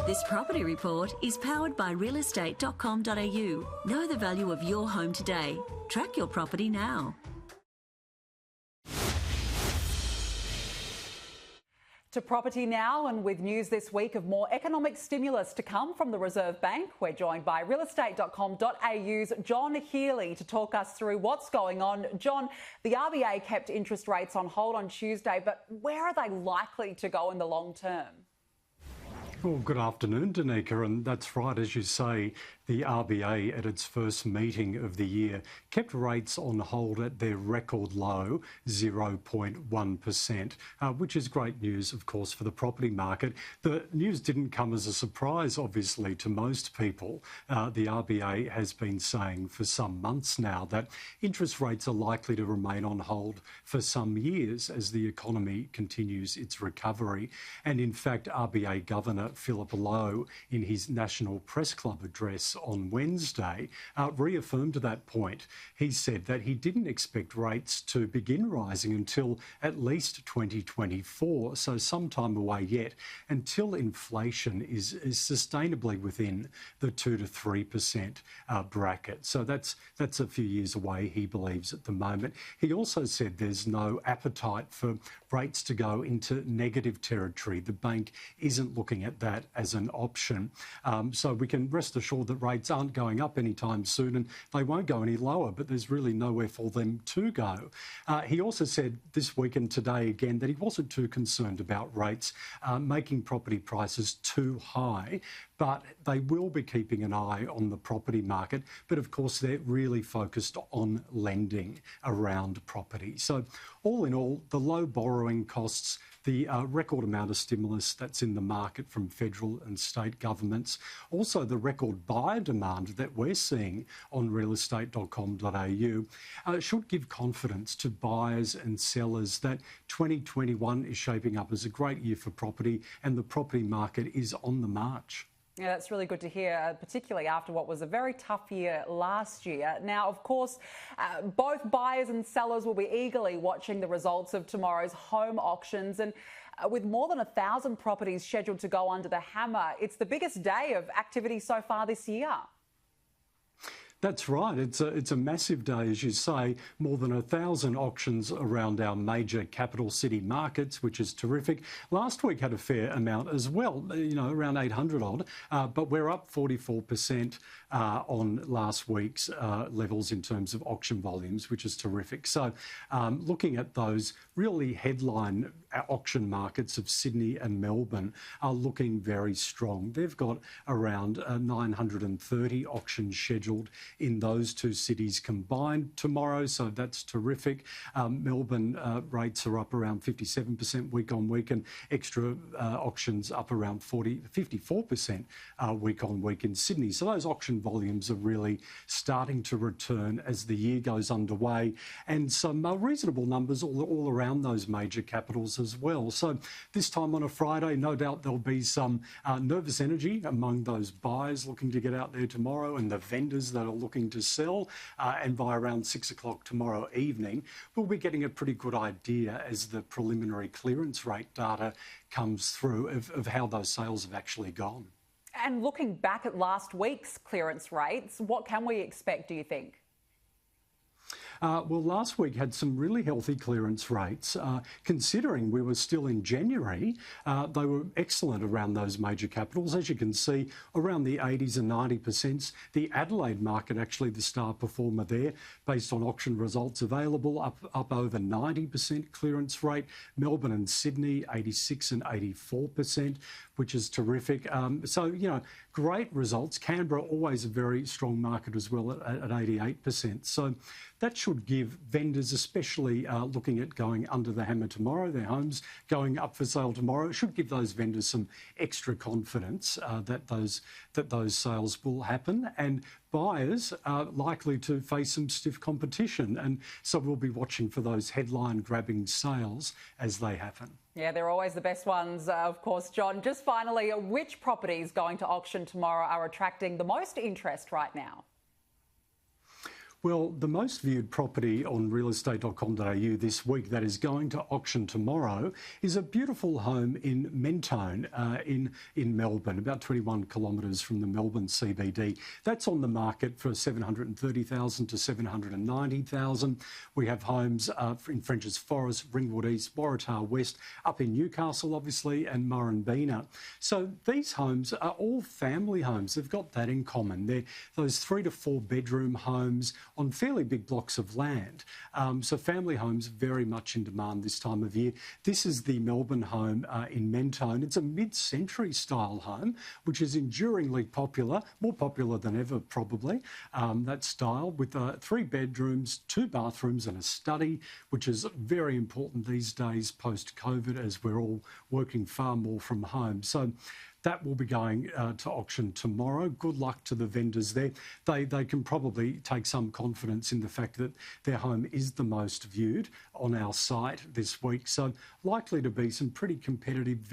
This property report is powered by realestate.com.au. Know the value of your home today. Track your property now. To property now, and with news this week of more economic stimulus to come from the Reserve Bank, we're joined by realestate.com.au's John Healy to talk us through what's going on. John, the RBA kept interest rates on hold on Tuesday, but where are they likely to go in the long term? Well, good afternoon, Danica, and that's right, as you say, the RBA at its first meeting of the year kept rates on hold at their record low, 0.1%, which is great news, of course, for the property market. The news didn't come as a surprise, obviously, to most people. The RBA has been saying for some months now that interest rates are likely to remain on hold for some years as the economy continues its recovery. And in fact, RBA Governor Philip Lowe, in his National Press Club address on Wednesday, reaffirmed that point. He said that he didn't expect rates to begin rising until at least 2024, so some time away yet, until inflation is sustainably within the 2 to 3% bracket. So that's a few years away, he believes, at the moment. He also said there's no appetite for rates to go into negative territory. The bank isn't looking at that as an option. So we can rest assured that rates aren't going up anytime soon, and they won't go any lower, but there's really nowhere for them to go. He also said this week and today again that he wasn't too concerned about rates making property prices too high, but they will be keeping an eye on the property market. But of course, they're really focused on lending around property. So all in all, the low borrowing costs, the record amount of stimulus that's in the market from federal and state governments, also the record buyer demand that we're seeing on realestate.com.au should give confidence to buyers and sellers that 2021 is shaping up as a great year for property and the property market is on the march. Yeah, that's really good to hear, particularly after what was a very tough year last year. Now, of course, both buyers and sellers will be eagerly watching the results of tomorrow's home auctions. And with more than 1,000 properties scheduled to go under the hammer, it's the biggest day of activity so far this year. That's right. It's a massive day, as you say. More than 1,000 auctions around our major capital city markets, which is terrific. Last week had a fair amount as well, around 800 odd, but we're up 44% on last week's levels in terms of auction volumes, which is terrific. So looking at those really headline auction markets of Sydney and Melbourne are looking very strong. They've got around 930 auctions scheduled in those two cities combined tomorrow, so that's terrific. Melbourne rates are up around 57% week on week, and extra auctions up around 54% week on week in Sydney. So those auction volumes are really starting to return as the year goes underway, and some reasonable numbers all around those major capitals as well. So this time on a Friday, no doubt there'll be some nervous energy among those buyers looking to get out there tomorrow and the vendors that are looking to sell, and by around 6 o'clock tomorrow evening, we'll be getting a pretty good idea as the preliminary clearance rate data comes through of how those sales have actually gone. And looking back at last week's clearance rates, what can we expect, do you think? Well, last week had some really healthy clearance rates. Considering we were still in January, they were excellent around those major capitals. As you can see, around the 80s and 90%. The Adelaide market, actually the star performer there, based on auction results available, up over 90% clearance rate. Melbourne and Sydney, 86 and 84%, which is terrific. So, great results. Canberra, always a very strong market as well at 88%. So that should give vendors, especially looking at going under the hammer tomorrow, their homes going up for sale tomorrow, it should give those vendors some extra confidence that those sales will happen. And buyers are likely to face some stiff competition. And so we'll be watching for those headline-grabbing sales as they happen. Yeah, they're always the best ones, of course, John. Just finally, which properties going to auction tomorrow are attracting the most interest right now? Well, the most viewed property on realestate.com.au this week that is going to auction tomorrow is a beautiful home in Mentone in Melbourne, about 21 kilometres from the Melbourne CBD. That's on the market for $730,000 to $790,000. We have homes in Frenchs Forest, Ringwood East, Waratah West, up in Newcastle, obviously, and Murrumbeena. So these homes are all family homes. They've got that in common. They're those 3 to 4 bedroom homes on fairly big blocks of land. So family homes very much in demand this time of year. This is the Melbourne home in Mentone. It's a mid-century style home, which is enduringly popular, more popular than ever probably, that style, with 3 bedrooms, 2 bathrooms and a study, which is very important these days post-COVID as we're all working far more from home. So that will be going to auction tomorrow. Good luck to the vendors there. They can probably take some confidence in the fact that their home is the most viewed on our site this week. So likely to be some pretty competitive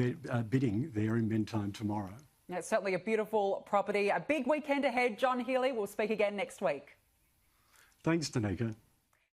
bidding there in Mentone tomorrow. Yeah, it's certainly a beautiful property. A big weekend ahead. John Healy, we'll speak again next week. Thanks, Danica.